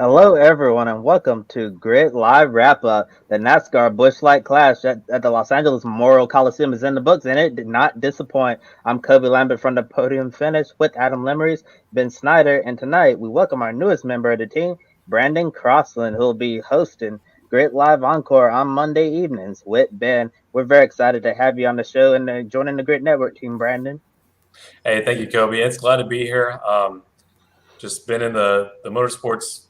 Hello, everyone, and welcome to Grid Live Wrap Up. The NASCAR Busch Light Clash at the Los Angeles Memorial Coliseum is in the books, and it did not disappoint. I'm Kobe Lambert from the podium finish with Adam Lemmeries, Ben Snyder, and tonight we welcome our newest member of the team, Brandon Crossland, who will be hosting Grid Live Encore on Monday evenings with Ben. We're very excited to have you on the show and joining the Grid Network team, Brandon. Hey, thank you, Kobe. It's glad to be here. Just been in the motorsports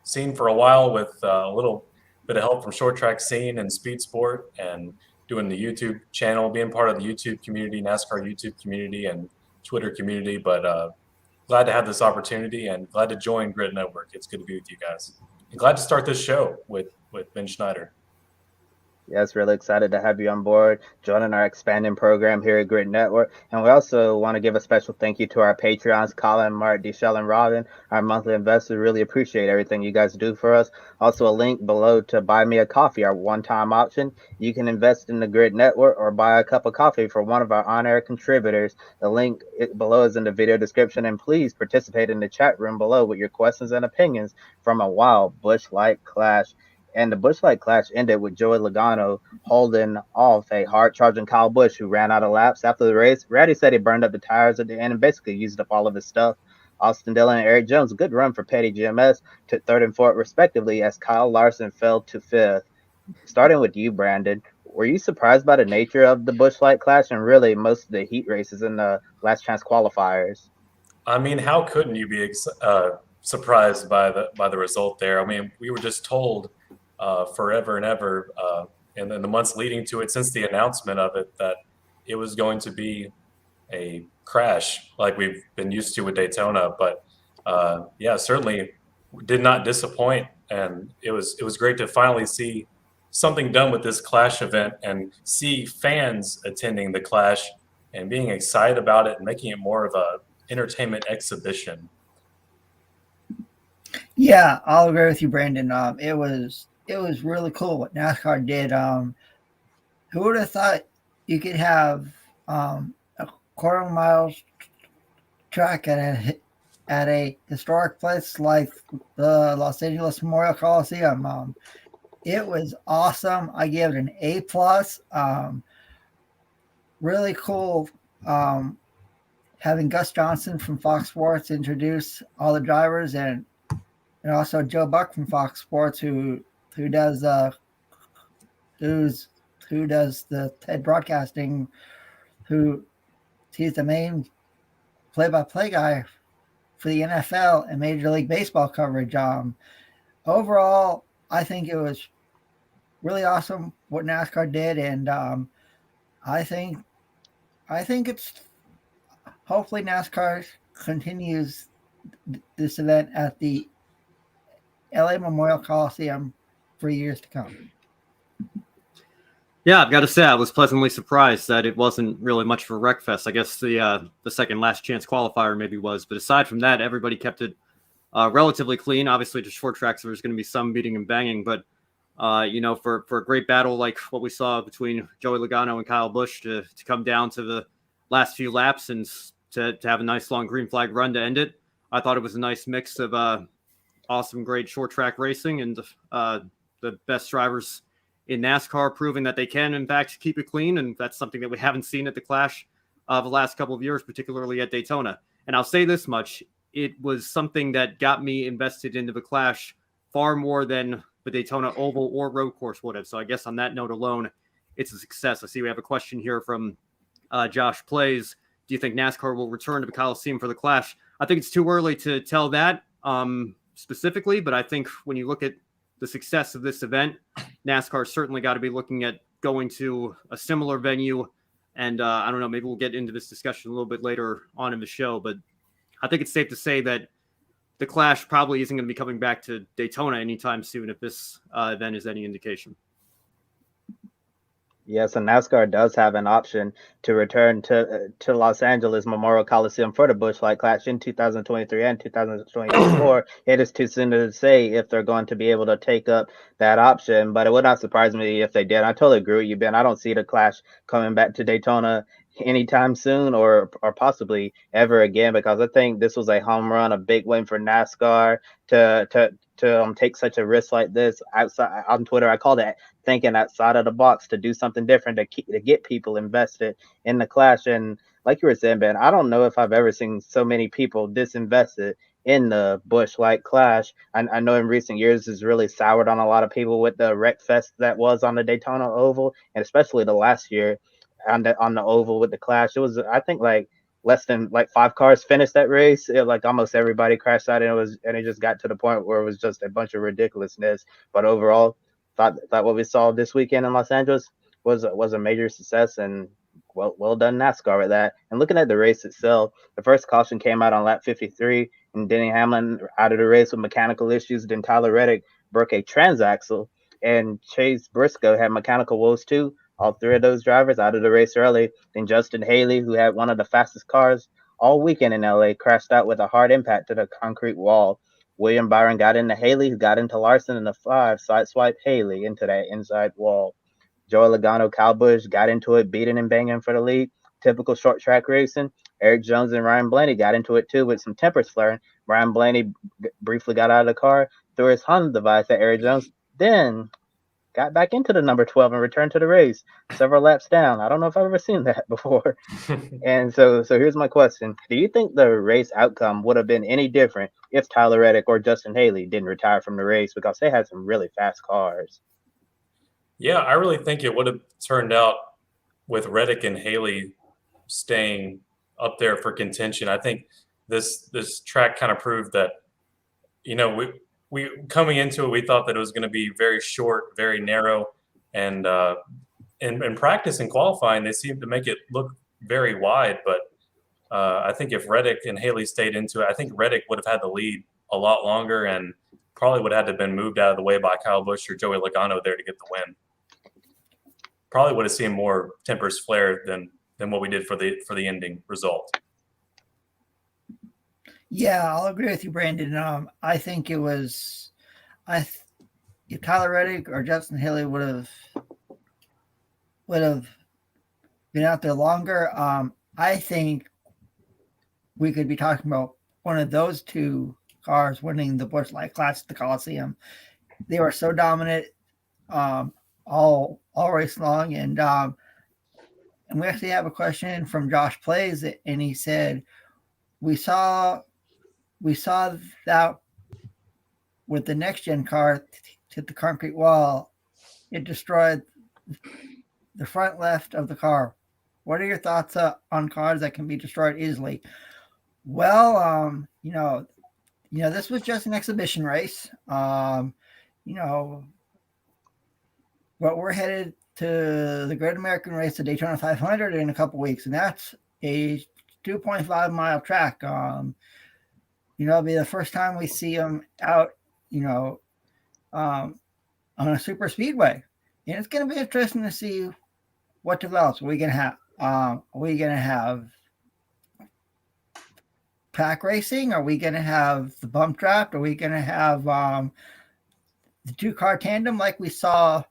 scene for a while with a little bit of help from short track scene and speed sport and doing the YouTube channel, being part of the YouTube community, NASCAR YouTube community and Twitter community. But glad to have this opportunity and glad to join Grid Network. It's good to be with you guys. And glad to start this show with Ben Schneider. Yes, really excited to have you on board, joining our expanding program here at Grid Network. And we also want to give a special thank you to our Patreons, Colin, Mark, Deshell, and Robin, our monthly investors. Really appreciate everything you guys do for us. Also, a link below to buy me a coffee, our one-time option. You can invest in the Grid Network or buy a cup of coffee for one of our on-air contributors. The link below is in the video description. And please participate in the chat room below with your questions and opinions from a wild Busch Light Clash. And the Busch Light Clash ended with Joey Logano holding off a hard-charging Kyle Busch who ran out of laps after the race. Ratty said he burned up the tires at the end and basically used up all of his stuff. Austin Dillon and Eric Jones, a good run for Petty GMS, took third and fourth respectively as Kyle Larson fell to fifth. Starting with you, Brandon, were you surprised by the nature of the Busch Light Clash and really most of the heat races in the last chance qualifiers? I mean, how couldn't you be surprised by the result there? I mean, we were just told forever and ever, and in the months leading to it, since the announcement of it, that it was going to be a crash like we've been used to with Daytona. But yeah, certainly did not disappoint, and it was great to finally see something done with this Clash event and see fans attending the Clash and being excited about it and making it more of a entertainment exhibition. Yeah, I'll agree with you, Brandon. It was really cool what NASCAR did. Who would have thought you could have a quarter mile track at a historic place like the Los Angeles Memorial Coliseum? It was awesome. I give it an A+. Really cool. Having Gus Johnson from Fox Sports introduce all the drivers and also Joe Buck from Fox Sports who does the TED broadcasting, he's the main play-by-play guy for the NFL and Major League Baseball coverage. Overall, I think it was really awesome what NASCAR did, and I think it's hopefully NASCAR continues this event at the LA Memorial Coliseum for years to come. Yeah, I've got to say I was pleasantly surprised that it wasn't really much of a wreck fest. I guess the second last chance qualifier maybe was, but aside from that, everybody kept it relatively clean. Obviously, just short tracks, there's going to be some beating and banging, but for a great battle like what we saw between Joey Logano and Kyle Busch to come down to the last few laps and to have a nice long green flag run to end it, I thought it was a nice mix of awesome, great short track racing and the best drivers in NASCAR proving that they can, in fact, keep it clean. And that's something that we haven't seen at the Clash of the last couple of years, particularly at Daytona. And I'll say this much. It was something that got me invested into the Clash far more than the Daytona Oval or road course would have. So I guess on that note alone, it's a success. I see we have a question here from Josh Plays. Do you think NASCAR will return to the Coliseum for the Clash? I think it's too early to tell that specifically, but I think when you look at the success of this event, NASCAR certainly got to be looking at going to a similar venue. And I don't know, maybe we'll get into this discussion a little bit later on in the show, but I think it's safe to say that the Clash probably isn't going to be coming back to Daytona anytime soon if this event is any indication. Yes, and NASCAR does have an option to return to Los Angeles Memorial Coliseum for the Busch Light Clash in 2023 and 2024. It is too soon to say if they're going to be able to take up that option, but it would not surprise me if they did. I totally agree with you, Ben. I don't see the Clash coming back to Daytona anytime soon or possibly ever again, because I think this was a home run, a big win for NASCAR to take such a risk like this. Outside on Twitter, I called it thinking outside of the box to do something different to get people invested in the Clash. And like you were saying, Ben, I don't know if I've ever seen so many people disinvested in the Busch Light Clash. I know in recent years it's really soured on a lot of people with the wreck fest that was on the Daytona Oval, and especially the last year on the oval with the Clash. It was, I think, like less than like 5 cars finished that race. Like almost everybody crashed out, and it just got to the point where it was just a bunch of ridiculousness. But overall, thought what we saw this weekend in Los Angeles was a major success, and well done NASCAR with that. And looking at the race itself, the first caution came out on lap 53, and Denny Hamlin out of the race with mechanical issues. Then Tyler Reddick broke a transaxle, and Chase Briscoe had mechanical woes too. All three of those drivers out of the race early. Then Justin Haley, who had one of the fastest cars all weekend in LA, crashed out with a hard impact to the concrete wall. William Byron got into Haley, who got into Larson in the 5, sideswiped Haley into that inside wall. Joey Logano, Kyle Busch got into it, beating and banging for the lead. Typical short track racing. Eric Jones and Ryan Blaney got into it too with some tempers flaring. Ryan Blaney briefly got out of the car, threw his Honda device at Eric Jones, then got back into the number 12 and returned to the race several laps down. I don't know if I've ever seen that before. And so here's my question. Do you think the race outcome would have been any different if Tyler Reddick or Justin Haley didn't retire from the race, because they had some really fast cars? Yeah, I really think it would have turned out with Reddick and Haley staying up there for contention. I think this track kind of proved that, we coming into it, we thought that it was going to be very short, very narrow, and in practice and qualifying, they seemed to make it look very wide. But I think if Reddick and Haley stayed into it, I think Reddick would have had the lead a lot longer and probably would have had to have been moved out of the way by Kyle Busch or Joey Logano there to get the win. Probably would have seen more tempers flare than what we did for the ending result. Yeah, I'll agree with you, Brandon. I think it was, if Tyler Reddick or Justin Haley would have been out there longer, I think we could be talking about one of those two cars winning the Busch Light Clash at the Coliseum. They were so dominant all race long, and we actually have a question from Josh Plays, and he said, we saw that with the next gen car hit the concrete wall, it destroyed the front left of the car. What are your thoughts on cars that can be destroyed easily? Well, this was just an exhibition race. But we're headed to the Great American Race, the Daytona 500, in a couple weeks, and that's a 2.5 mile track. It'll be the first time we see them out, on a super speedway, and it's going to be interesting to see what develops. Are we going to have pack racing? Are we going to have the bump draft? Are we going to have the 2-car tandem like we saw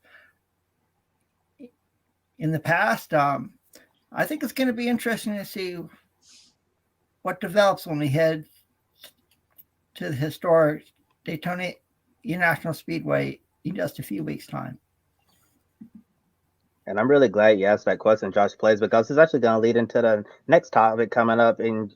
in the past? I think it's going to be interesting to see what develops when we head to the historic Daytona International Speedway in just a few weeks' time. And I'm really glad you asked that question, Josh Plays, because it's actually going to lead into the next topic coming up in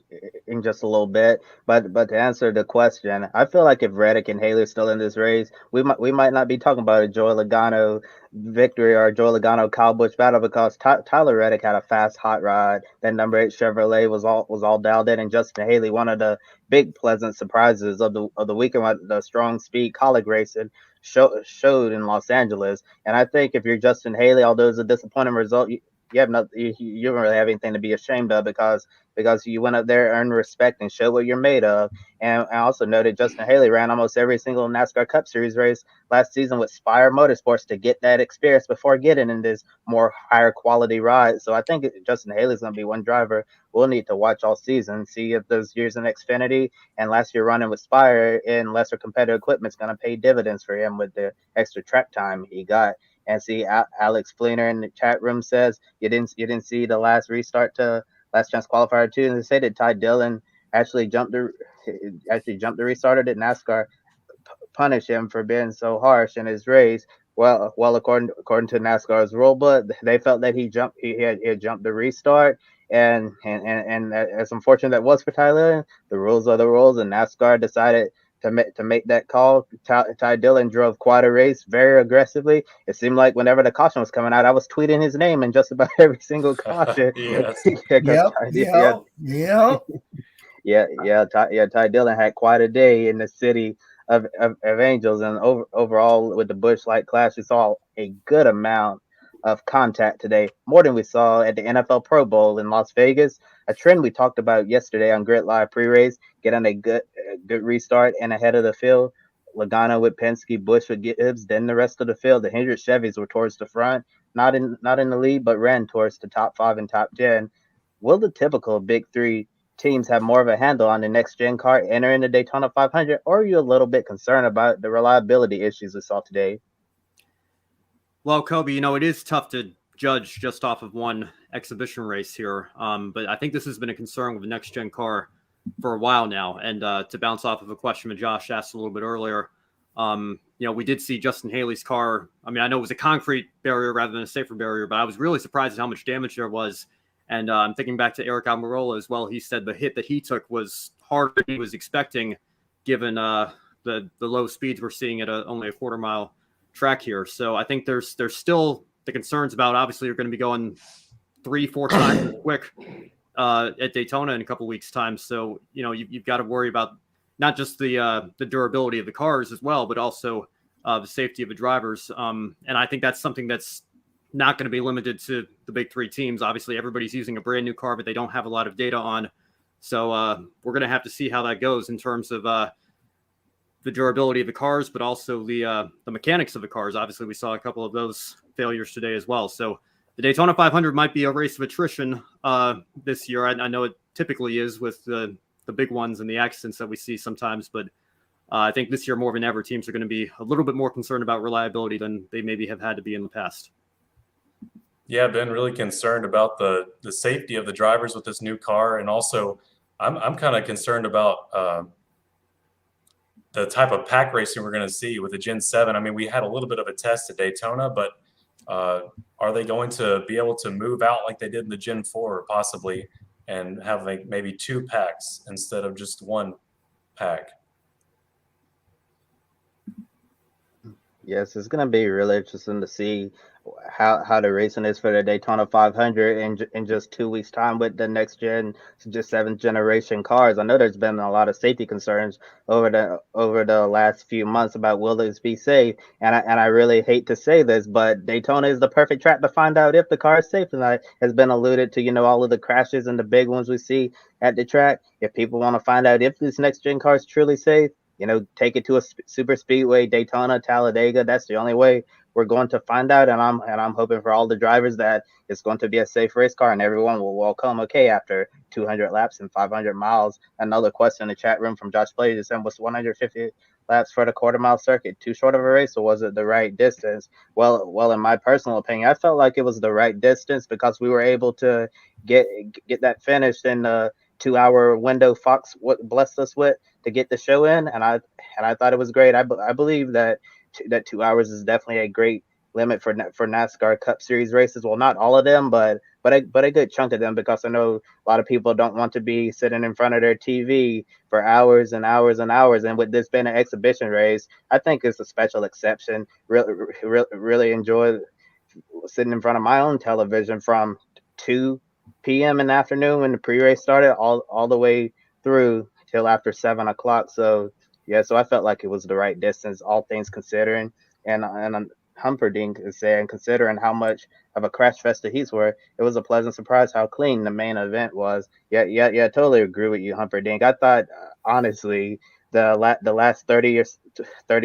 just a little bit. But to answer the question, I feel like if Reddick and Haley are still in this race, we might not be talking about a Joey Logano victory or a Joey Logano Kyle Busch battle, because Tyler Reddick had a fast hot rod. That number 8 Chevrolet was all dialed in, and Justin Haley, one of the big pleasant surprises of the weekend, the strong speed colleague racing showed in Los Angeles. And I think if you're Justin Haley, although it's a disappointing result, you don't really have anything to be ashamed of, because you went up there, earned respect, and showed what you're made of. And I also noted Justin Haley ran almost every single NASCAR Cup Series race last season with Spire Motorsports to get that experience before getting in this more higher quality ride. So I think Justin Haley's going to be one driver we'll need to watch all season, see if those years in Xfinity and last year running with Spire in lesser competitive equipment is going to pay dividends for him with the extra track time he got. And see, Alex Fleener in the chat room says you didn't see the last chance qualifier too, and they say that Ty Dillon actually jumped the restarter. That NASCAR punish him for being so harsh in his race. Well, according to NASCAR's rule book, they felt that he had jumped the restart, and as unfortunate that was for Tyler, the rules are the rules, and NASCAR decided to make that call. Ty Dillon drove quite a race very aggressively. It seemed like whenever the caution was coming out, I was tweeting his name in just about every single caution. Yes. Ty Dillon had quite a day in the city of Angels, and overall with the Busch Light Clash, we saw a good amount of contact today, more than we saw at the NFL Pro Bowl in Las Vegas. A trend we talked about yesterday on Grid Live pre-race, getting a good restart and ahead of the field. Logano with Penske, Busch with Gibbs, then the rest of the field. The Hendrick Chevys were towards the front, not in the lead, but ran towards the top 5 and top 10. Will the typical Big Three teams have more of a handle on the next gen car entering the Daytona 500, or are you a little bit concerned about the reliability issues we saw today? Well, Kobe, it is tough to judge just off of one exhibition race here, but I think this has been a concern with the next gen car for a while now. And to bounce off of a question that Josh asked a little bit earlier, we did see Justin Haley's car. I mean, I know it was a concrete barrier rather than a safer barrier, but I was really surprised at how much damage there was. And I'm thinking back to Aric Almirola as well. He said the hit that he took was harder than he was expecting, given the low speeds we're seeing at only a quarter-mile track here. So I think there's still the concerns about, obviously you're going to be going 3-4 times quick at Daytona in a couple weeks' time. So you've got to worry about not just the durability of the cars as well, but also the safety of the drivers. And I think that's something that's not going to be limited to the Big Three teams. Obviously, everybody's using a brand new car, but they don't have a lot of data on. So we're going to have to see how that goes in terms of the durability of the cars, but also the mechanics of the cars. Obviously, we saw a couple of those failures today as well. So the Daytona 500 might be a race of attrition this year. I know it typically is with the big ones and the accidents that we see sometimes, but I think this year more than ever, teams are going to be a little bit more concerned about reliability than they maybe have had to be in the past. Yeah, been really concerned about the safety of the drivers with this new car, and also I'm kind of concerned about the type of pack racing we're going to see with the Gen 7. I mean, we had a little bit of a test at Daytona, but are they going to be able to move out like they did in the Gen 4 possibly and have like maybe 2 packs instead of just 1 pack? Yes, it's going to be really interesting to see how the racing is for the Daytona 500 in just 2 weeks' time with the next gen, just 7th generation cars. I know there's been a lot of safety concerns over the last few months about will this be safe, and I really hate to say this, but Daytona is the perfect track to find out if the car is safe. And that has been alluded to, all of the crashes and the big ones we see at the track. If people want to find out if this next gen car is truly safe, take it to a super speedway, Daytona, Talladega. That's the only way we're going to find out. And I'm hoping for all the drivers that it's going to be a safe race car and everyone will welcome. Okay, after 200 laps and 500 miles. Another question in the chat room from Josh Blade is, was 150 laps for the quarter-mile circuit too short of a race, or was it the right distance? Well, in my personal opinion, I felt like it was the right distance because we were able to get that finished in the 2-hour window Fox blessed us with to get the show in, and I thought it was great. I believe that 2 hours is definitely a great limit for NASCAR Cup Series races. Well, not all of them, but a good chunk of them, because I know a lot of people don't want to be sitting in front of their TV for hours and hours and hours. And with this being an exhibition race, I think it's a special exception. Really enjoy sitting in front of my own television from 2 p.m. in the afternoon when the pre-race started all the way through till after 7 o'clock. So I felt like it was the right distance, all things considering. And Humperdinck is saying, considering how much of a crash fest the heats were, it was a pleasant surprise how clean the main event was. Yeah, totally agree with you, Humperdinck. I thought, honestly, the last 30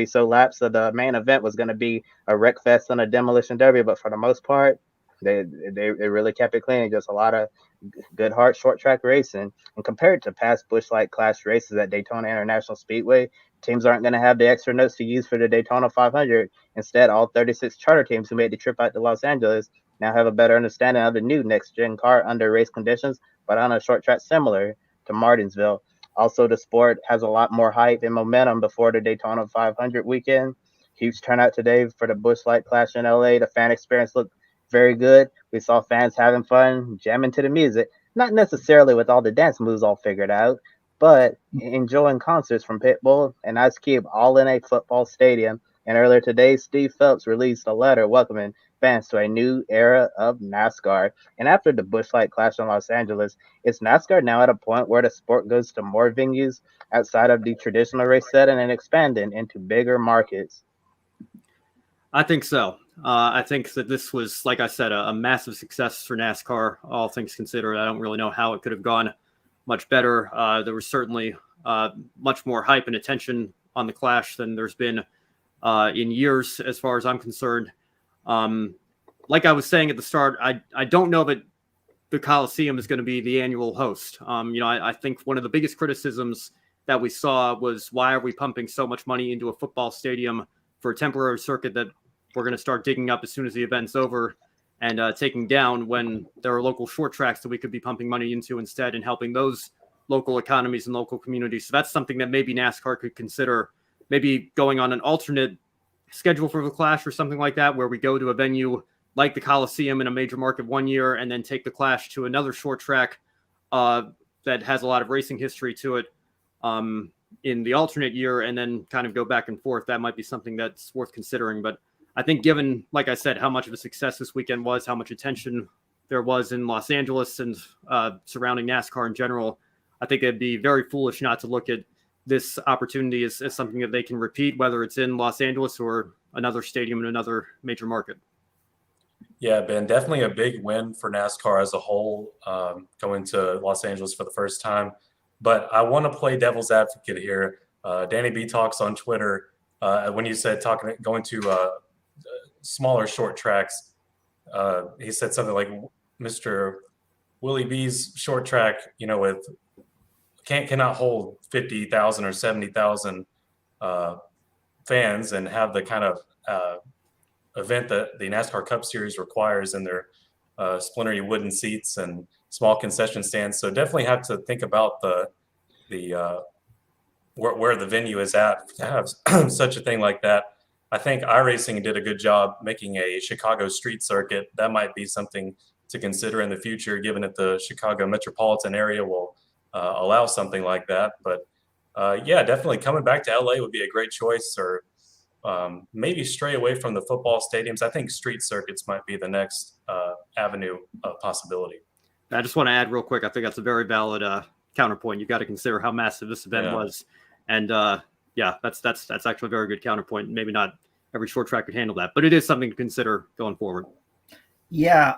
so laps of the main event was going to be a wreck fest and a demolition derby, but for the most part, they really kept it clean. Just a lot of good, hard, short track racing. And compared to past Busch Light Clash races at Daytona International Speedway, Teams aren't going to have the extra notes to use for the Daytona 500. Instead, all 36 charter teams who made the trip out to Los Angeles now have a better understanding of the new next-gen car under race conditions, but on a short track similar to Martinsville. Also, the sport has a lot more hype and momentum before the Daytona 500 weekend. Huge turnout today for the Busch Light Clash in LA. The fan experience looked very good. We saw fans having fun, jamming to the music, not necessarily with all the dance moves all figured out, but enjoying concerts from Pitbull and Ice Cube all in a football stadium. And earlier today, Steve Phelps released a letter welcoming fans to a new era of NASCAR. And after the Busch Light Clash in Los Angeles, is NASCAR now at a point where the sport goes to more venues outside of the traditional race setting and expanding into bigger markets? I think so. I think that this was, like I said, a massive success for NASCAR, all things considered. I don't really know how it could have gone much better. There was certainly much more hype and attention on the Clash than there's been in years, as far as I'm concerned. Like I was saying at the start, I don't know that the Coliseum is going to be the annual host. I think one of the biggest criticisms that we saw was, why are we pumping so much money into a football stadium for a temporary circuit that we're going to start digging up as soon as the event's over and taking down, when there are local short tracks that we could be pumping money into instead and helping those local economies and local communities. So that's something that maybe NASCAR could consider, maybe going on an alternate schedule for the Clash or something like that, where we go to a venue like the Coliseum in a major market one year and then take the Clash to another short track that has a lot of racing history to it in the alternate year, and then kind of go back and forth. That might be something that's worth considering. But I think, given, like I said, how much of a success this weekend was, how much attention there was in Los Angeles and surrounding NASCAR in general, I think it'd be very foolish not to look at this opportunity as something that they can repeat, whether it's in Los Angeles or another stadium in another major market. Yeah, Ben, definitely a big win for NASCAR as a whole, going to Los Angeles for the first time. But I want to play devil's advocate here. Danny B Talks on Twitter, when you said going to smaller short tracks, he said something like Mr. Willie B's short track, with cannot hold 50,000 or 70,000 fans and have the kind of event that the NASCAR Cup Series requires in their splintery wooden seats and small concession stands. So definitely have to think about the where the venue is at to have such a thing like that. I think iRacing did a good job making a Chicago street circuit. That might be something to consider in the future, given that the Chicago metropolitan area will allow something like that. But yeah, definitely coming back to LA would be a great choice, or maybe stray away from the football stadiums. I think street circuits might be the next avenue of possibility. I just want to add real quick, I think that's a very valid counterpoint. You've got to consider how massive this event was. And yeah, that's actually a very good counterpoint. Maybe not every short track could handle that, but it is something to consider going forward. Yeah.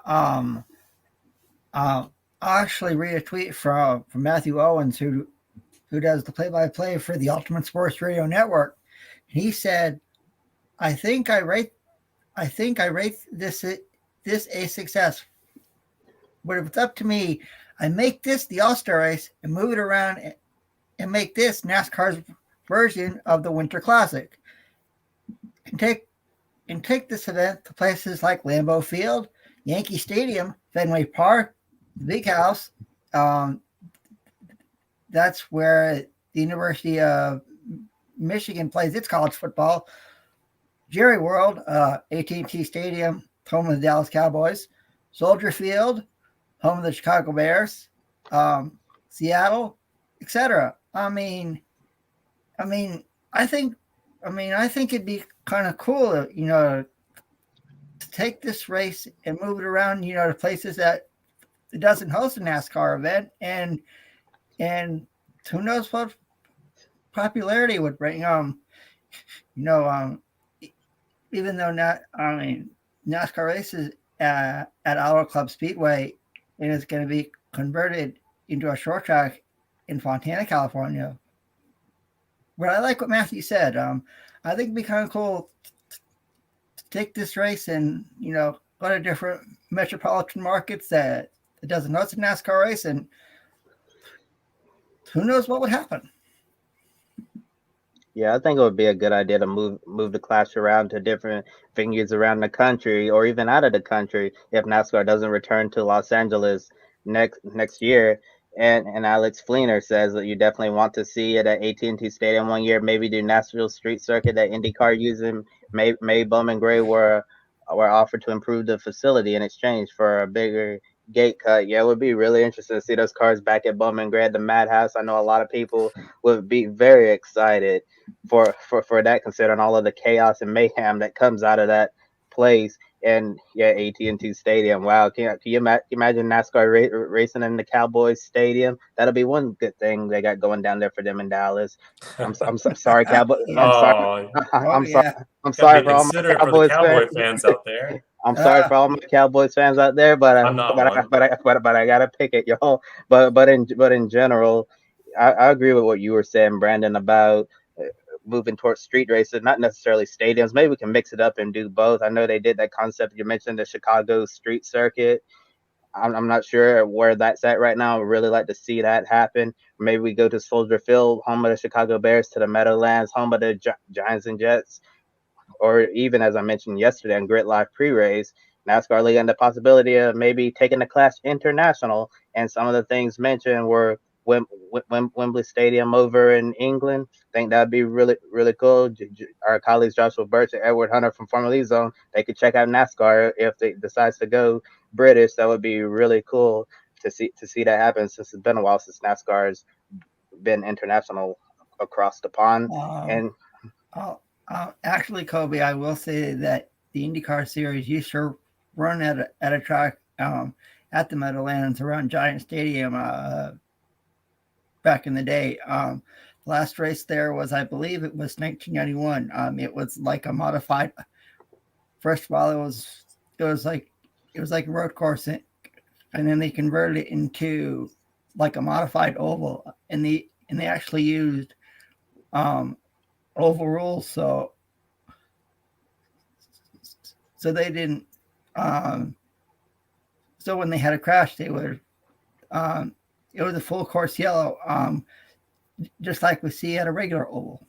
I'll actually read a tweet from Matthew Owens, who does the play-by-play for the Ultimate Sports Radio Network. He said, I think I rate this a success. But if it's up to me, I make this the All-Star race and move it around and make this NASCAR's version of the Winter Classic. And take this event to places like Lambeau Field, Yankee Stadium, Fenway Park, the Big House. That's where the University of Michigan plays its college football. Jerry World, AT&T Stadium, home of the Dallas Cowboys. Soldier Field, home of the Chicago Bears. Seattle, etc. I think it'd be kind of cool, to take this race and move it around, to places that it doesn't host a NASCAR event, and who knows what popularity would bring. Even though NASCAR races at Auto Club Speedway, and it's going to be converted into a short track in Fontana, California. But I like what Matthew said. I think it'd be kind of cool to take this race and, go to different metropolitan markets that it doesn't host a NASCAR race, and who knows what would happen. Yeah, I think it would be a good idea to move the clash around to different venues around the country or even out of the country if NASCAR doesn't return to Los Angeles next year. And Alex Fleener says that you definitely want to see it at AT&T Stadium one year. Maybe do Nashville Street Circuit that IndyCar using. May Bowman Gray were offered to improve the facility in exchange for a bigger gate cut. Yeah, it would be really interesting to see those cars back at Bowman Gray at the Madhouse. I know a lot of people would be very excited for that, considering all of the chaos and mayhem that comes out of that place. And yeah, AT&T Stadium. Wow, imagine NASCAR racing in the Cowboys Stadium? That'll be one good thing they got going down there for them in Dallas. Sorry, Cowboy. I'm sorry. Oh, I'm sorry. Yeah. I'm gotta sorry be for all my considerate for the Cowboys fans. Cowboy fans out there. I'm sorry for all my Cowboys fans out there, but I'm not one. I gotta pick it, y'all. But in general, I agree with what you were saying, Brandon, about moving towards street races, not necessarily stadiums. Maybe we can mix it up and do both. I know they did that concept you mentioned, the Chicago street circuit. I'm not sure where that's at right now. I would really like to see that happen. Maybe we go to Soldier Field, home of the Chicago Bears, to the Meadowlands, home of the Giants and Jets, or even as I mentioned yesterday on Grid Live pre-race, NASCAR League and the possibility of maybe taking the class international. And some of the things mentioned were Wembley Stadium over in England. I think that'd be really cool. Our colleagues Joshua Birch and Edward Hunter from Formula E Zone, they could check out NASCAR if they decides to go British. That would be really cool to see that happen, since it's been a while since NASCAR's been international across the pond. Um, And Actually, Kobe, I will say that the IndyCar series used to run at a track at the Meadowlands around Giant Stadium back in the day. Last race there was, I believe, it was 1991. It was like a modified. First of all, it was like a road course, and then they converted it into like a modified oval, and they actually used oval rules, so they didn't. So when they had a crash, they would. It was a full course yellow, just like we see at a regular oval.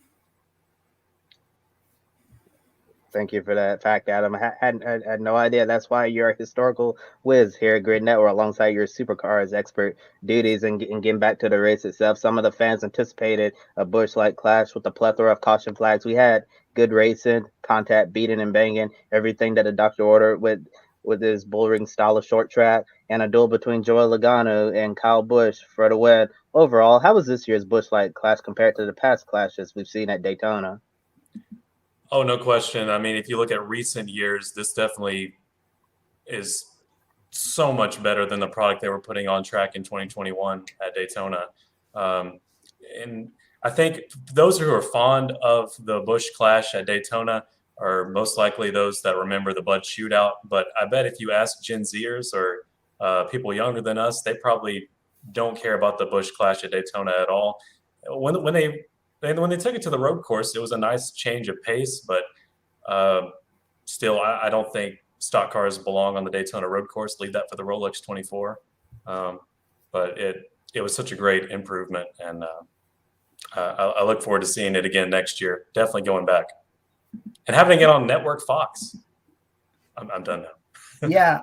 thank you for that fact, Adam. I had no idea. That's why you're a historical whiz here at Grid Network, alongside your supercars expert duties and getting back to the race itself. Some of the fans anticipated a Busch Light Clash with a plethora of caution flags. We had good racing, contact, beating and banging, everything that the doctor ordered with his bullring style of short track, and a duel between Joey Logano and Kyle Busch for the win. Overall, how was this year's Busch Light Clash compared to the past clashes we've seen at Daytona? Oh, no question. I mean, if you look at recent years, this definitely is so much better than the product they were putting on track in 2021 at Daytona. And I think those who are fond of the Busch Clash at Daytona are most likely those that remember the Bud Shootout. But I bet if you ask Gen Zers or people younger than us, they probably don't care about the Busch Clash at Daytona at all. When they took it to the road course, it was a nice change of pace, but still, I don't think stock cars belong on the Daytona road course. Leave that for the Rolex 24. But it was such a great improvement, and I look forward to seeing it again next year. Definitely going back and having it on Network Fox. I'm done now. Yeah,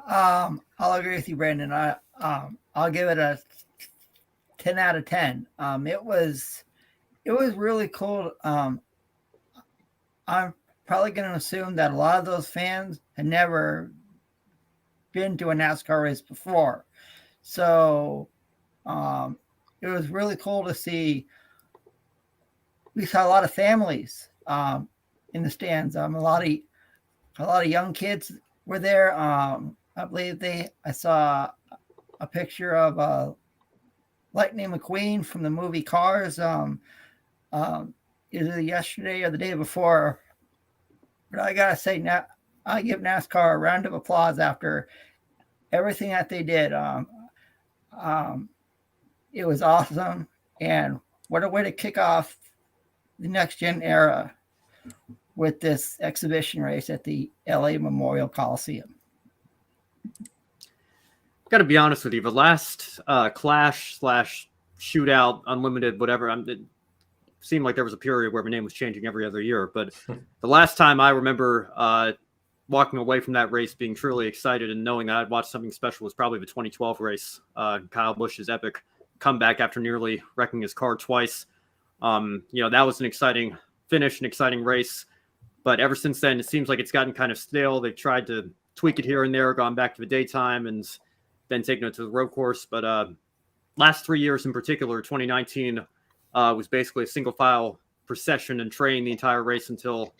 I'll agree with you, Brandon. I'll give it a 10 out of 10. It was really cool. I'm probably going to assume that a lot of those fans had never been to a NASCAR race before. So it was really cool to see. We saw a lot of families in the stands. A lot of young kids were there. I believe I saw a picture of Lightning McQueen from the movie Cars. Either yesterday or the day before. But I gotta say, now I give NASCAR a round of applause after everything that they did. It was awesome, and what a way to kick off the next gen era with this exhibition race at the LA Memorial Coliseum. Got to be honest with you, the last Clash / Shootout, Unlimited, whatever, seemed like there was a period where my name was changing every other year. But the last time I remember walking away from that race being truly excited and knowing that I'd watched something special was probably the 2012 race. Kyle Busch's epic comeback after nearly wrecking his car twice. That was an exciting finish, an exciting race. But ever since then, it seems like it's gotten kind of stale. They've tried to tweak it here and there, gone back to the daytime and then taken it to the road course. But last 3 years in particular, 2019 was basically a single file procession and train the entire race until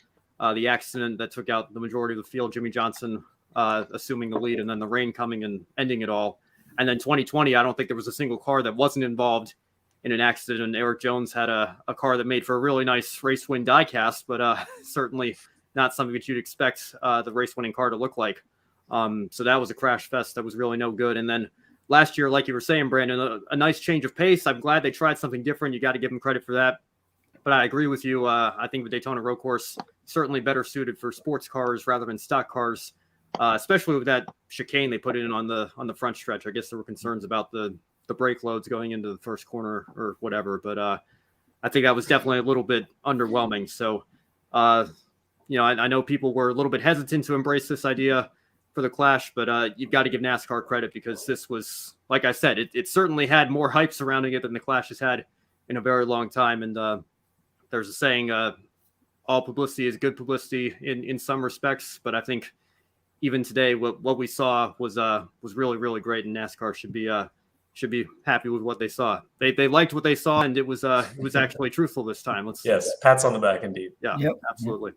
the accident that took out the majority of the field, Jimmy Johnson assuming the lead, and then the rain coming and ending it all. And then 2020, I don't think there was a single car that wasn't involved in an accident. And Erik Jones had a car that made for a really nice race win diecast, but certainly not something that you'd expect the race winning car to look like. So that was a crash fest that was really no good. And then last year, like you were saying, Brandon, a nice change of pace. I'm glad they tried something different. You got to give them credit for that. But I agree with you. I think the Daytona road course certainly better suited for sports cars rather than stock cars, especially with that chicane they put in on the front stretch. I guess there were concerns about the brake loads going into the first corner or whatever. But I think that was definitely a little bit underwhelming. So, I know people were a little bit hesitant to embrace this idea for the Clash, but you've got to give NASCAR credit because this was, like I said, it certainly had more hype surrounding it than the Clash has had in a very long time. And there's a saying, all publicity is good publicity in some respects, but I think even today, what we saw was really, really great, and NASCAR should be happy with what they saw. They liked what they saw, and it was actually truthful this time. Yes, pats on the back indeed. Yeah, Yep. absolutely.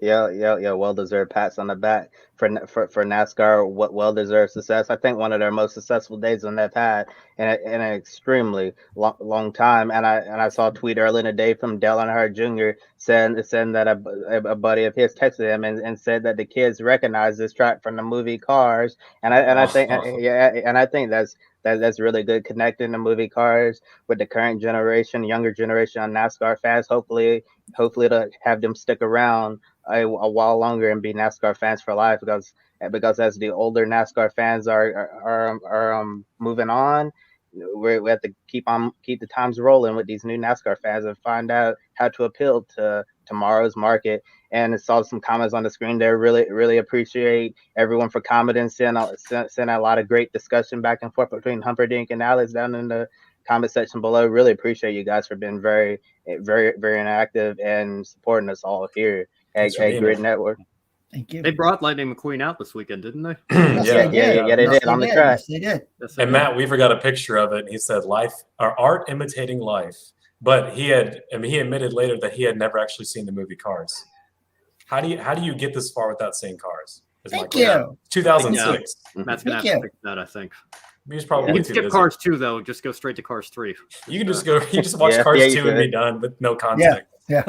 Yeah. Well-deserved pats on the back for NASCAR. What well-deserved success. I think one of their most successful days on that pad in an extremely long time. And I saw a tweet earlier in the day from Dale Earnhardt Jr. saying that a buddy of his texted him and said that the kids recognize this track from the movie Cars. And I think that's really good, connecting the movie Cars with the current generation, younger generation on NASCAR fans. Hopefully to have them stick around a while longer and be NASCAR fans for life, because as the older NASCAR fans are moving on, we have to keep the times rolling with these new NASCAR fans and find out how to appeal to tomorrow's market. And I saw some comments on the screen there. Really appreciate everyone for commenting, send a lot of great discussion back and forth between Humperdinck and Alex down in the comment section below. Really appreciate you guys for being very, very, very interactive and supporting us all here at Grid Network. Thank you. They brought Lightning McQueen out this weekend, didn't they? Yeah, they did on the track. Yes, they did. And Matt Weaver got a picture of it, and he said, art imitating life. But he admitted later that he had never actually seen the movie Cars. How do you get this far without seeing Cars? Thank you. 2006. Matt's gonna have to fix that, I think. He's probably you can skip Cars 2 though. Just go straight to Cars 3. You can just go. You just watch Cars 2 and be done with no context. Yeah.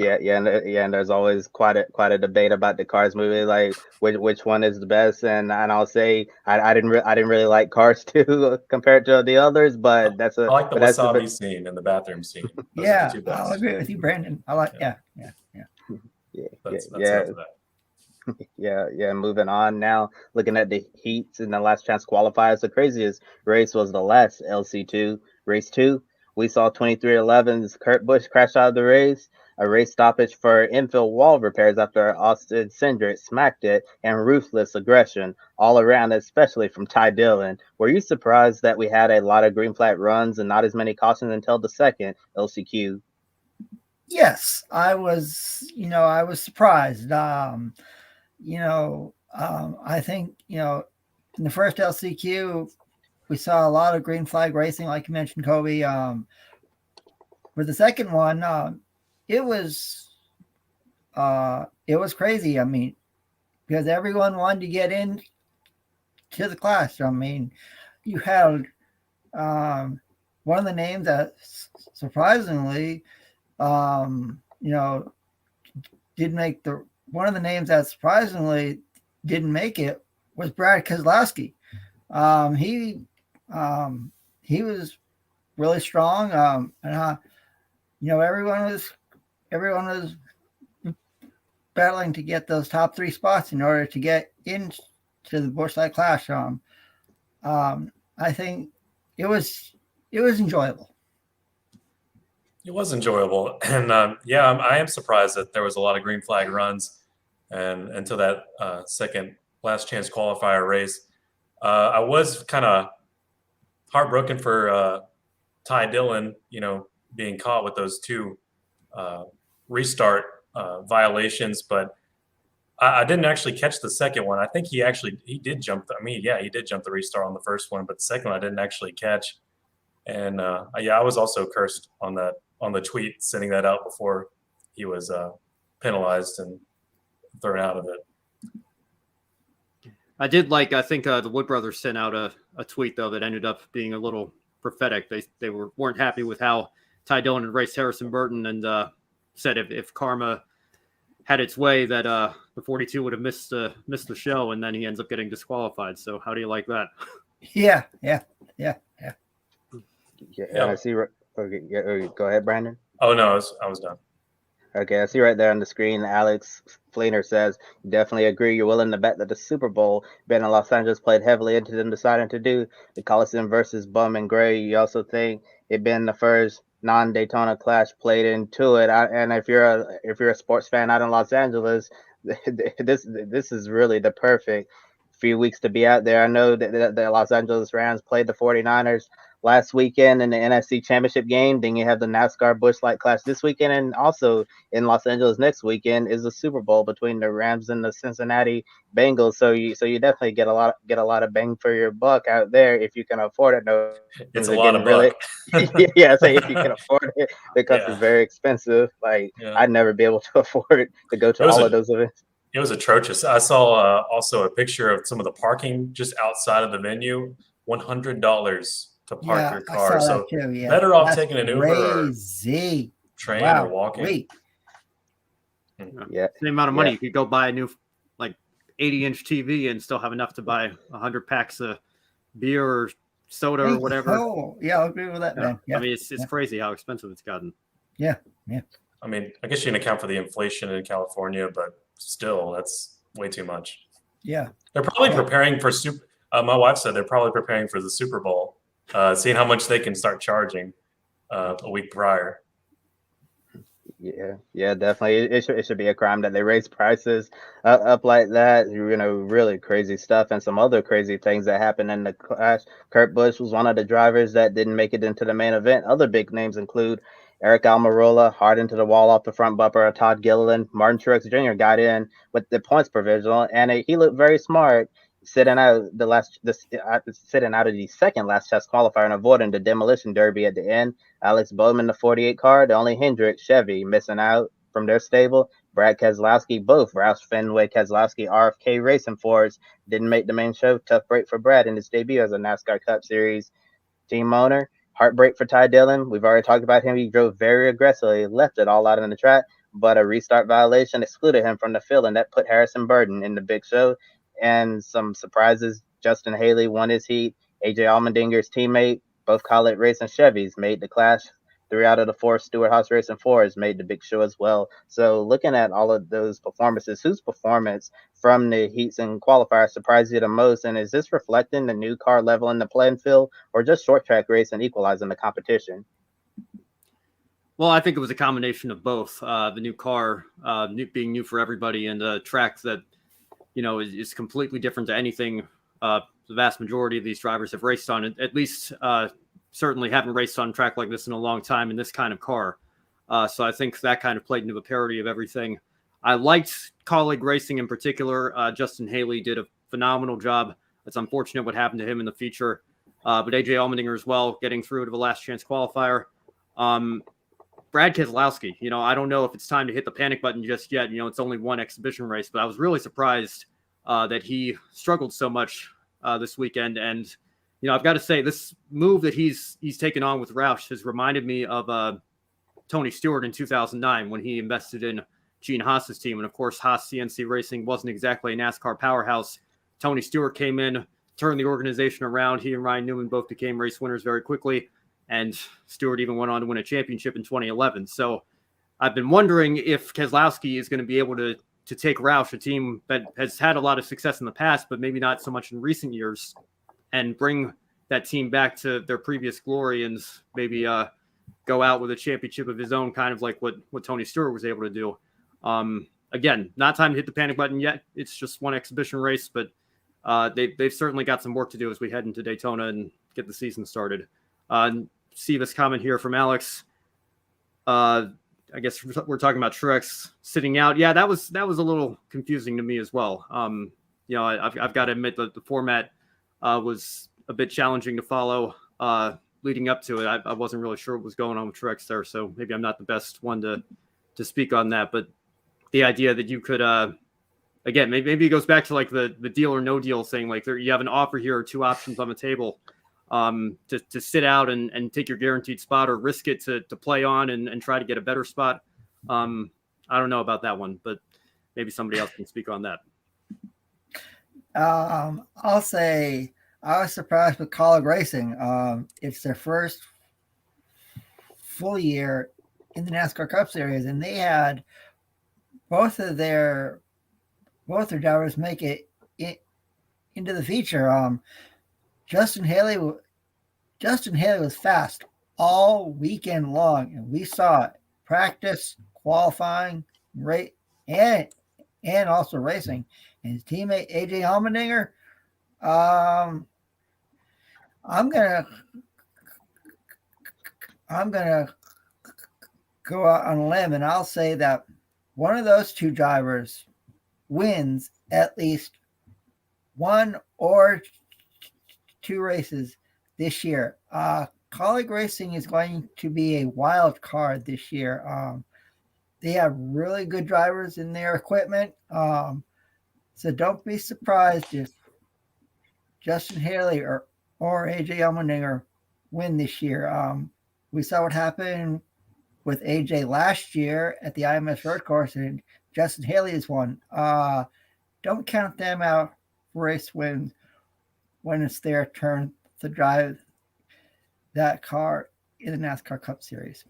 And there's always quite a debate about the Cars movie, like which one is the best. And I'll say I didn't really like Cars 2 compared to the others, but I like the wasabi scene and the bathroom scene. Yeah, I'll agree with you, Brandon. I like Yeah. Moving on now, looking at the heats in the last chance qualifiers, the craziest race was the last LC2 race 2. We saw 2311's Kurt Busch crash out of the race, a race stoppage for infield wall repairs after Austin Cindric smacked it, and ruthless aggression all around, especially from Ty Dillon. Were you surprised that we had a lot of green flag runs and not as many cautions until the second LCQ? Yes, I was. I was surprised. I think in the first LCQ, we saw a lot of green flag racing, like you mentioned, Kobe. For the second one, it was crazy. I mean, because everyone wanted to get in to the Clash. I mean, you had one of the names that surprisingly, did make one of the names that surprisingly didn't make it was Brad Keselowski. He was really strong, and everyone was battling to get those top 3 spots in order to get into the Busch Light Clash. I think it was enjoyable. It was enjoyable, and I am surprised that there was a lot of green flag runs, and until that second last chance qualifier race, I was kind of heartbroken for Ty Dillon, being caught with those two restart violations, but I didn't actually catch the second one. I think he did jump. He did jump the restart on the first one, but the second one I didn't actually catch. And I was also cursed on the tweet, sending that out before he was penalized and thrown out of it. I think the Wood brothers sent out a tweet though that ended up being a little prophetic. They weren't happy with how Ty Dillon had raced Harrison Burton, and said if karma had its way that the 42 would have missed the show, and then he ends up getting disqualified. So how do you like that? Yeah. I see. Okay, go ahead, Brandon. Oh no, I was done. Okay, I see right there on the screen, Alex Fleener says, definitely agree. You're willing to bet that the Super Bowl being in Los Angeles played heavily into them deciding to do the Coliseum versus Bowman Gray. You also think it being the first non-Daytona Clash played into it. And if you're a sports fan out in Los Angeles, this is really the perfect few weeks to be out there. I know that the Los Angeles Rams played the 49ers last weekend in the NFC Championship game. Then you have the NASCAR Busch Light Clash this weekend, and also in Los Angeles next weekend is the Super Bowl between the Rams and the Cincinnati Bengals. So you definitely get a lot of bang for your buck out there if you can afford it. No, it's a lot of buck. Yeah, say if you can afford it, because it's very expensive. I'd never be able to afford to go to all of those events. It was atrocious. I saw also a picture of some of the parking just outside of the venue. $100 to park your car. So better off taking an Uber or train or walking. Yeah, same amount of money. You could go buy a new 80-inch TV and still have enough to buy 100 packs of beer or soda or whatever. Oh, yeah, I'll agree with that, man. Yeah. I mean, it's crazy how expensive it's gotten. Yeah. I mean, I guess you can account for the inflation in California, but still, that's way too much. Yeah. They're probably preparing for my wife said they're probably preparing for the Super Bowl, seeing how much they can start charging a week prior. Yeah, definitely. It should be a crime that they raise prices up like that. Really crazy stuff, and some other crazy things that happened in the clash. Kurt Busch was one of the drivers that didn't make it into the main event. Other big names include Aric Almirola, hard into the wall off the front bumper of Todd Giland. Martin Truex Jr. got in with the points provisional, and he looked very smart, sitting out of the second last test qualifier and avoiding the demolition derby at the end. Alex Bowman, the 48 car, the only Hendrick Chevy missing out from their stable. Brad Keselowski, both Roush Fenway Keselowski RFK Racing Fords didn't make the main show. Tough break for Brad in his debut as a NASCAR Cup Series team owner. Heartbreak for Ty Dillon. We've already talked about him. He drove very aggressively, left it all out on the track, but a restart violation excluded him from the field, and that put Harrison Burton in the big show. And some surprises, Justin Haley won his heat. AJ Allmendinger's teammate, both Collett Racing Chevys, made the Clash. 3 out of the 4 Stewart-Haas Racing Fords made the big show as well. So looking at all of those performances, whose performance from the heats and qualifiers surprised you the most? And is this reflecting the new car level in the playing field, or just short track racing equalizing the competition? Well, I think it was a combination of both. The new car being new for everybody, and a track that is completely different to anything the vast majority of these drivers have raced on. At least certainly haven't raced on a track like this in a long time in this kind of car. So I think that kind of played into a parody of everything. I liked colleague racing in particular. Justin Haley did a phenomenal job. It's unfortunate what happened to him in the feature. But AJ Allmendinger as well, getting through to the last chance qualifier. Brad Keselowski, I don't know if it's time to hit the panic button just yet. It's only one exhibition race, but I was really surprised that he struggled so much this weekend. And, I've got to say, this move that he's taken on with Roush has reminded me of Tony Stewart in 2009 when he invested in Gene Haas's team. And, of course, Haas CNC Racing wasn't exactly a NASCAR powerhouse. Tony Stewart came in, turned the organization around. He and Ryan Newman both became race winners very quickly. And Stewart even went on to win a championship in 2011. So I've been wondering if Keselowski is going to be able to take Roush, a team that has had a lot of success in the past, but maybe not so much in recent years, and bring that team back to their previous glory and maybe go out with a championship of his own, kind of like what Tony Stewart was able to do. Again, not time to hit the panic button yet. It's just one exhibition race, but they've certainly got some work to do as we head into Daytona and get the season started. See this comment here from Alex. I guess we're talking about Truex sitting out. Yeah, that was a little confusing to me as well. I've got to admit that the format was a bit challenging to follow leading up to it. I wasn't really sure what was going on with Truex there, so maybe I'm not the best one to speak on that. But the idea that you could, again, maybe it goes back to like the deal or no deal, saying like you have an offer here or two options on the table. To sit out and take your guaranteed spot or risk it to play on and try to get a better spot. I don't know about that one, but maybe somebody else can speak on that. I'll say I was surprised with College Racing. It's their first full year in the NASCAR Cup Series, and they had both their drivers make it into the feature. Justin Haley was fast all weekend long, and we saw it practice, qualifying, rate, and also racing. And his teammate AJ Allmendinger, I'm gonna go out on a limb, and I'll say that one of those two drivers wins at least one or two races this year. College Racing is going to be a wild card this year. They have really good drivers in their equipment. So don't be surprised if Justin Haley or AJ Allmendinger win this year. We saw what happened with AJ last year at the IMS Road Course, and Justin Haley has won. Don't count them out for race wins when it's their turn to drive that car in the NASCAR Cup Series.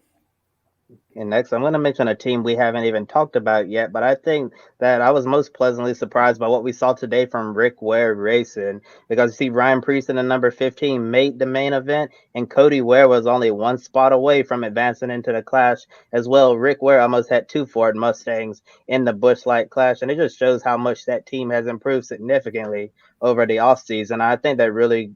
And next, I'm going to mention a team we haven't even talked about yet, but I think that I was most pleasantly surprised by what we saw today from Ware Racing, because you see Ryan Priest in the number 15 made the main event, and Cody Ware was only one spot away from advancing into the Clash as well. Ware almost had two Ford Mustangs in the Busch Light Clash, and it just shows how much that team has improved significantly over the offseason. I think that really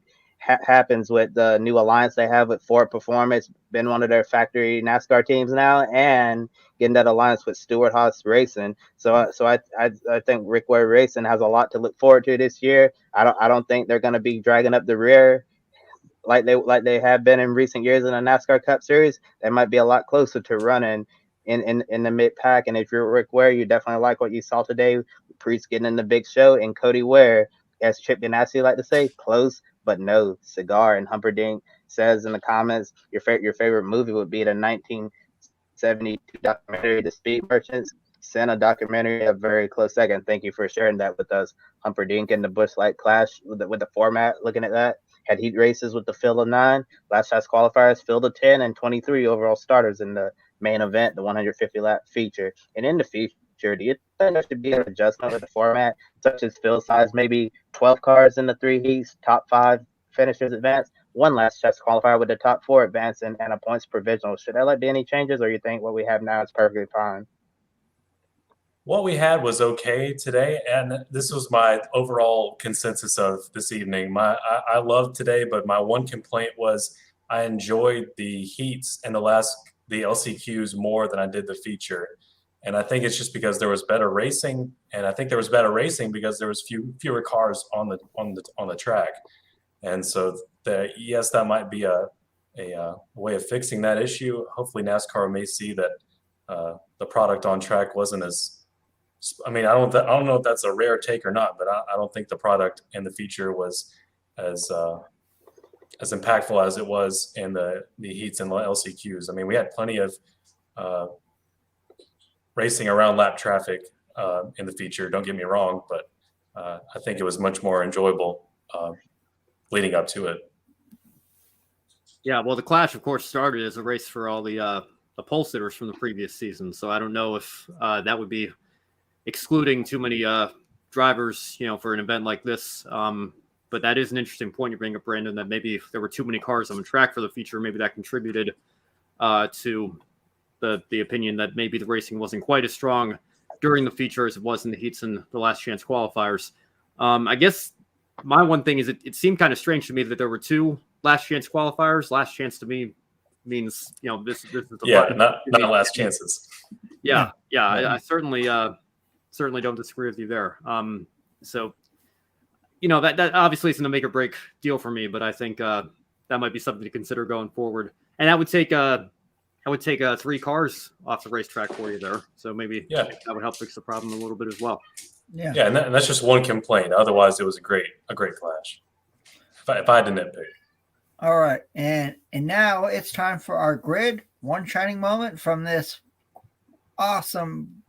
happens with the new alliance they have with Ford Performance, been one of their factory NASCAR teams now, and getting that alliance with Stewart-Haas Racing. So I think Ware Racing has a lot to look forward to this year. I don't think they're going to be dragging up the rear like they have been in recent years in the NASCAR Cup Series. They might be a lot closer to running in the mid pack. And if you're Ware, you definitely like what you saw today. Priest getting in the big show, and Cody Ware, as Chip Ganassi like to say, close but no cigar. And Humperdinck says in the comments, your favorite movie would be the 1972 documentary, The Speed Merchants. Sent a documentary a very close second. Thank you for sharing that with us. Humperdinck in the Busch Light Clash with the format, looking at that. Had heat races with the field of 9, last chance qualifiers, field of 10, and 23 overall starters in the main event, the 150 lap feature. And in the feature, do you think there should be an adjustment with the format, such as field size, maybe 12 cars in the 3 heats, top 5 finishers advance, one last chance qualifier with the top 4 advance, and a points provisional? Should there be any changes, or you think what we have now is perfectly fine? What we had was okay today, and this was my overall consensus of this evening. I loved today, but my one complaint was I enjoyed the heats and the LCQs more than I did the feature. And I think it's just because there was better racing, and I think there was better racing because there was fewer cars on the track. And so yes, that might be a way of fixing that issue. Hopefully NASCAR may see that the product on track wasn't as, I mean, I don't know if that's a rare take or not, but I don't think the product in the feature was as impactful as it was in the heats and the LCQs. I mean, we had plenty of racing around lap traffic in the feature, don't get me wrong, but I think it was much more enjoyable leading up to it. Yeah, well, the Clash, of course, started as a race for all the pole sitters from the previous season, so I don't know if that would be excluding too many drivers, for an event like this. But that is an interesting point you bring up, Brandon, that maybe if there were too many cars on the track for the feature, maybe that contributed to the opinion that maybe the racing wasn't quite as strong during the feature as it was in the heats and the last chance qualifiers. I guess my one thing is it seemed kind of strange to me that there were 2 last chance qualifiers. Last chance to me means, this is the not last chances. Yeah. I certainly don't disagree with you there. So, that obviously isn't a make or break deal for me, but I think that might be something to consider going forward. And that would take 3 cars off the racetrack for you there. So maybe that would help fix the problem a little bit as well. Yeah. Yeah, and that's just one complaint. Otherwise, it was a great clash. If I had to nitpick. All right, and now it's time for our grid one shining moment from this awesome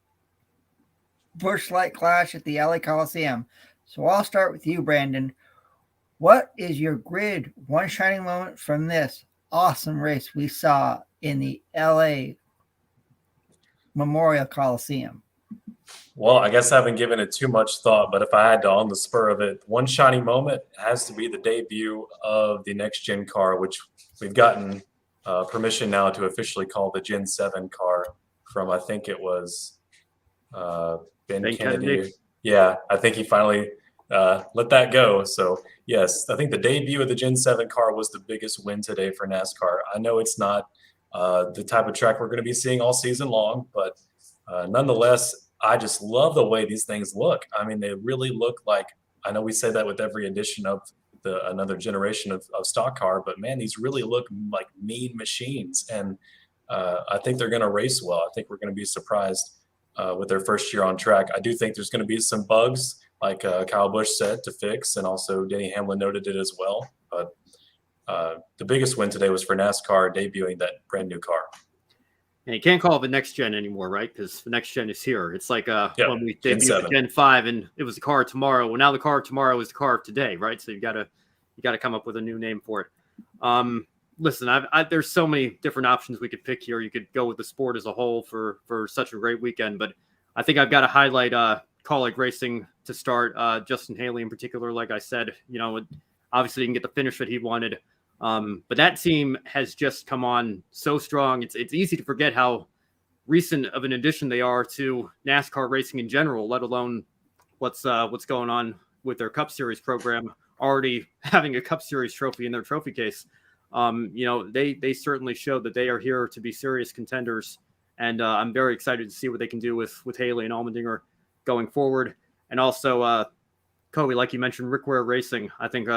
Busch Light Clash at the LA Coliseum. So I'll start with you, Brandon. What is your grid one shining moment from this awesome race we saw in the LA Memorial Coliseum? Well, I guess I haven't given it too much thought, but if I had to, on the spur of it, one shining moment has to be the debut of the next gen car, which we've gotten permission now to officially call the Gen 7 car from, I think it was Ben Kennedy. Yeah, I think he finally let that go. So, yes, I think the debut of the Gen 7 car was the biggest win today for NASCAR. I know it's not the type of track we're going to be seeing all season long, but nonetheless, I just love the way these things look. I mean, they really look like, I know we say that with every edition of another generation of stock car, but man, these really look like mean machines. And I think they're going to race well. I think we're going to be surprised with their first year on track. I do think there's going to be some bugs, like Kyle Busch said, to fix, and also Denny Hamlin noted it as well. But the biggest win today was for NASCAR debuting that brand new car. And you can't call it the next gen anymore, right? Because the next gen is here. It's like when we debuted the Gen 5 and it was the car of tomorrow. Well, now the car of tomorrow is the car of today, right? So you got to come up with a new name for it. Listen, there's so many different options we could pick here. You could go with the sport as a whole for such a great weekend, but I think I've got to highlight Kaulig Racing to start. Justin Haley in particular, like I said, obviously didn't get the finish that he wanted. But that team has just come on so strong. It's easy to forget how recent of an addition they are to NASCAR racing in general, let alone what's going on with their Cup Series program, already having a Cup Series trophy in their trophy case. They certainly showed that they are here to be serious contenders, and I'm very excited to see what they can do with Haley and Allmendinger going forward. And also, Cody, like you mentioned, Ware Racing, I think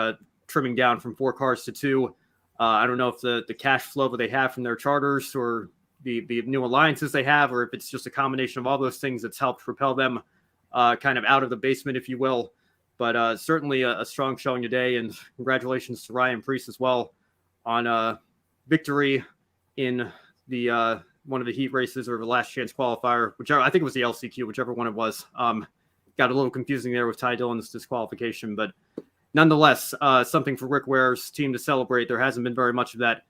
trimming down from 4 cars to 2. I don't know if the cash flow that they have from their charters or the new alliances they have, or if it's just a combination of all those things that's helped propel them kind of out of the basement, if you will. But certainly a strong showing today, and congratulations to Ryan Preece as well on victory in the one of the heat races or the last chance qualifier, whichever, I think it was the LCQ, whichever one it was. Got a little confusing there with Ty Dillon's disqualification, but nonetheless, something for Rick Ware's team to celebrate. There hasn't been very much of that,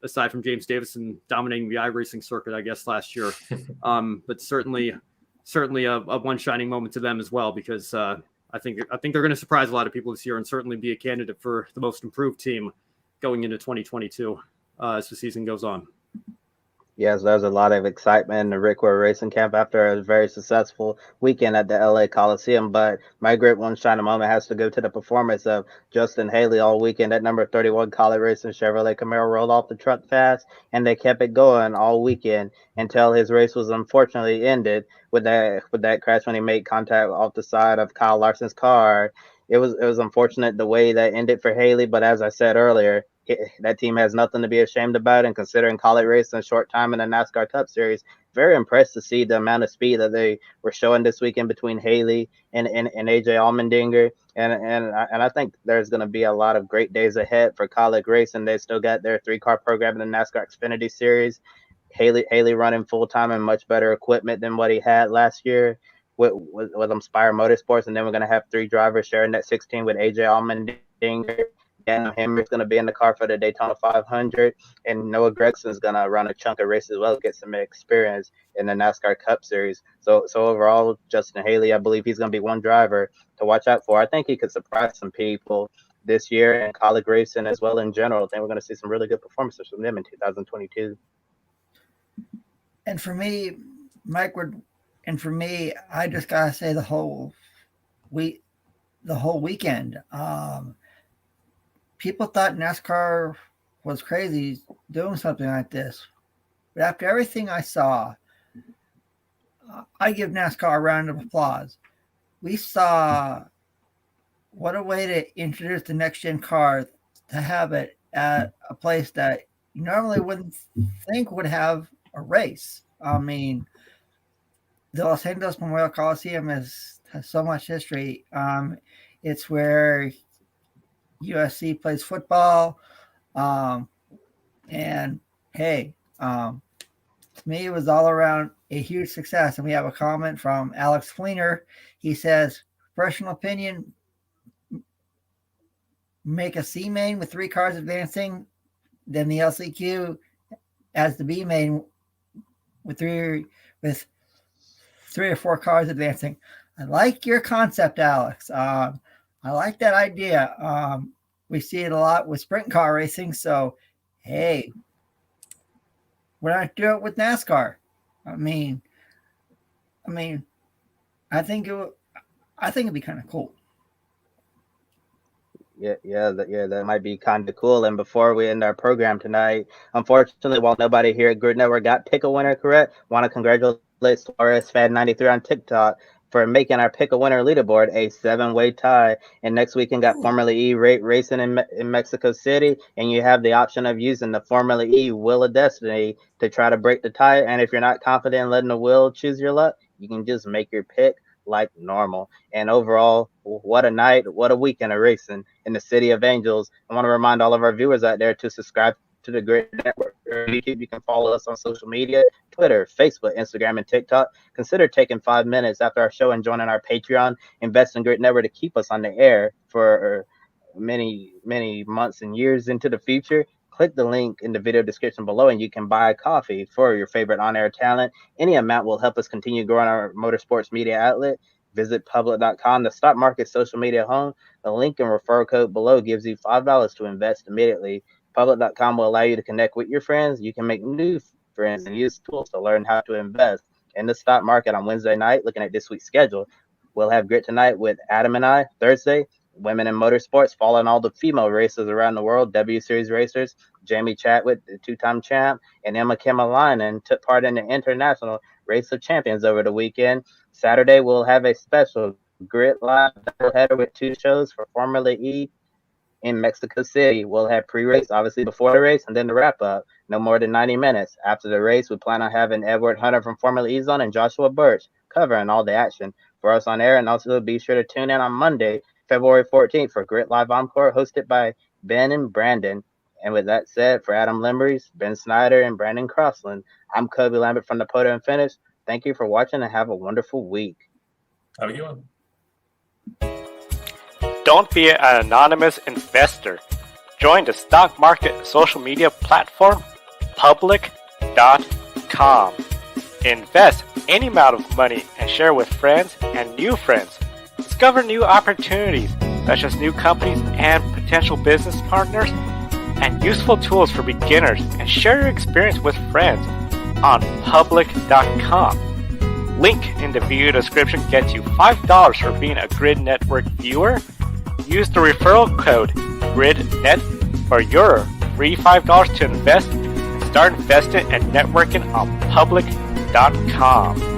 aside from James Davison dominating the iRacing circuit, I guess, last year. But certainly a one shining moment to them as well, because I think they're going to surprise a lot of people this year and certainly be a candidate for the most improved team going into 2022 as the season goes on. Yes, there's a lot of excitement in the Rick Ware Racing Camp after a very successful weekend at the LA Coliseum. But my great one shining moment has to go to the performance of Justin Haley all weekend. That number 31 Kaulig Racing Chevrolet Camaro rolled off the truck fast, and they kept it going all weekend until his race was unfortunately ended with that crash when he made contact off the side of Kyle Larson's car. It was unfortunate the way that ended for Haley, but as I said earlier, that team has nothing to be ashamed about, and considering Kaulig Racing short time in the NASCAR Cup Series, very impressed to see the amount of speed that they were showing this weekend between Haley and AJ Allmendinger, and I think there's going to be a lot of great days ahead for Kaulig Racing. They still got their 3-car program in the NASCAR Xfinity Series. Haley running full time and much better equipment than what he had last year with Inspire Motorsports, and then we're going to have 3 drivers sharing that 16 with AJ Allmendinger. Dan Hammer's going to be in the car for the Daytona 500, and Noah Gregson's going to run a chunk of races as well, get some experience in the NASCAR Cup Series. So overall, Justin Haley, I believe he's going to be one driver to watch out for. I think he could surprise some people this year in Kaulig Racing as well in general. I think we're going to see some really good performances from them in 2022. And for me, Mike would, and for me, I just gotta say the whole weekend. People thought NASCAR was crazy doing something like this, but after everything I saw, I give NASCAR a round of applause. We saw what a way to introduce the next gen car, to have it at a place that you normally wouldn't think would have a race. I mean, the Los Angeles Memorial Coliseum has so much history. It's where USC plays football. And hey, to me, it was all around a huge success. And we have a comment from Alex Fleener. He says, personal opinion, make a C main with 3 cars advancing, then the LCQ as the B main with three or 4 cars advancing. I like your concept, Alex. I like that idea. We see it a lot with sprint car racing. So, hey, why not do it with NASCAR? I mean, I think it'd be kind of cool. Yeah, that might be kind of cool. And before we end our program tonight, unfortunately, while nobody here at Grid Network got pick a winner correct, want to congratulate Suarez Fan 93 on TikTok for making our pick a winner leaderboard a 7-way tie. And next weekend got Formula E racing in Mexico City, and you have the option of using the Formula E Wheel of Destiny to try to break the tie. And if you're not confident in letting the wheel choose your luck, you can just make your pick like normal. And overall, what a night, what a weekend of racing in the City of Angels. I want to remind all of our viewers out there to subscribe to the Grid Network. YouTube, you can follow us on social media, Twitter, Facebook, Instagram, and TikTok. Consider taking 5 minutes after our show and joining our Patreon. Invest in Grid Network to keep us on the air for many months and years into the future. Click the link in the video description below and you can buy a coffee for your favorite on-air talent. Any amount will help us continue growing our motorsports media outlet. Visit public.com, the stock market social media home. The link and referral code below gives you $5 to invest immediately. Public.com will allow you to connect with your friends. You can make new friends and use tools to learn how to invest in the stock market on Wednesday night. Looking at this week's schedule, we'll have Grit Tonight with Adam and I. Thursday, Women in Motorsports, following all the female racers around the world, W Series racers. Jamie Chadwick, the 2-time champ, and Emma Kimalainen took part in the International Race of Champions over the weekend. Saturday, we'll have a special Grit Live doubleheader with 2 shows for Formula E in Mexico City. We'll have pre-race, obviously, before the race, and then the wrap-up. No more than 90 minutes. After the race, we plan on having Edward Hunter from Formula E Zone and Joshua Birch covering all the action for us on air. And also be sure to tune in on Monday, February 14th for Grit Live Encore, hosted by Ben and Brandon. And with that said, for Adam Limberies, Ben Snyder, and Brandon Crossland, I'm Kobe Lambert from the Podium Finish. Thank you for watching and have a wonderful week. Have a good one. Don't be an anonymous investor. Join the stock market social media platform, public.com. Invest any amount of money and share with friends and new friends. Discover new opportunities, such as new companies and potential business partners, and useful tools for beginners, and share your experience with friends on public.com. Link in the video description gets you $5 for being a Grid Network viewer. Use the referral code GRIDnet for your free $5 to invest and start investing and networking on public.com.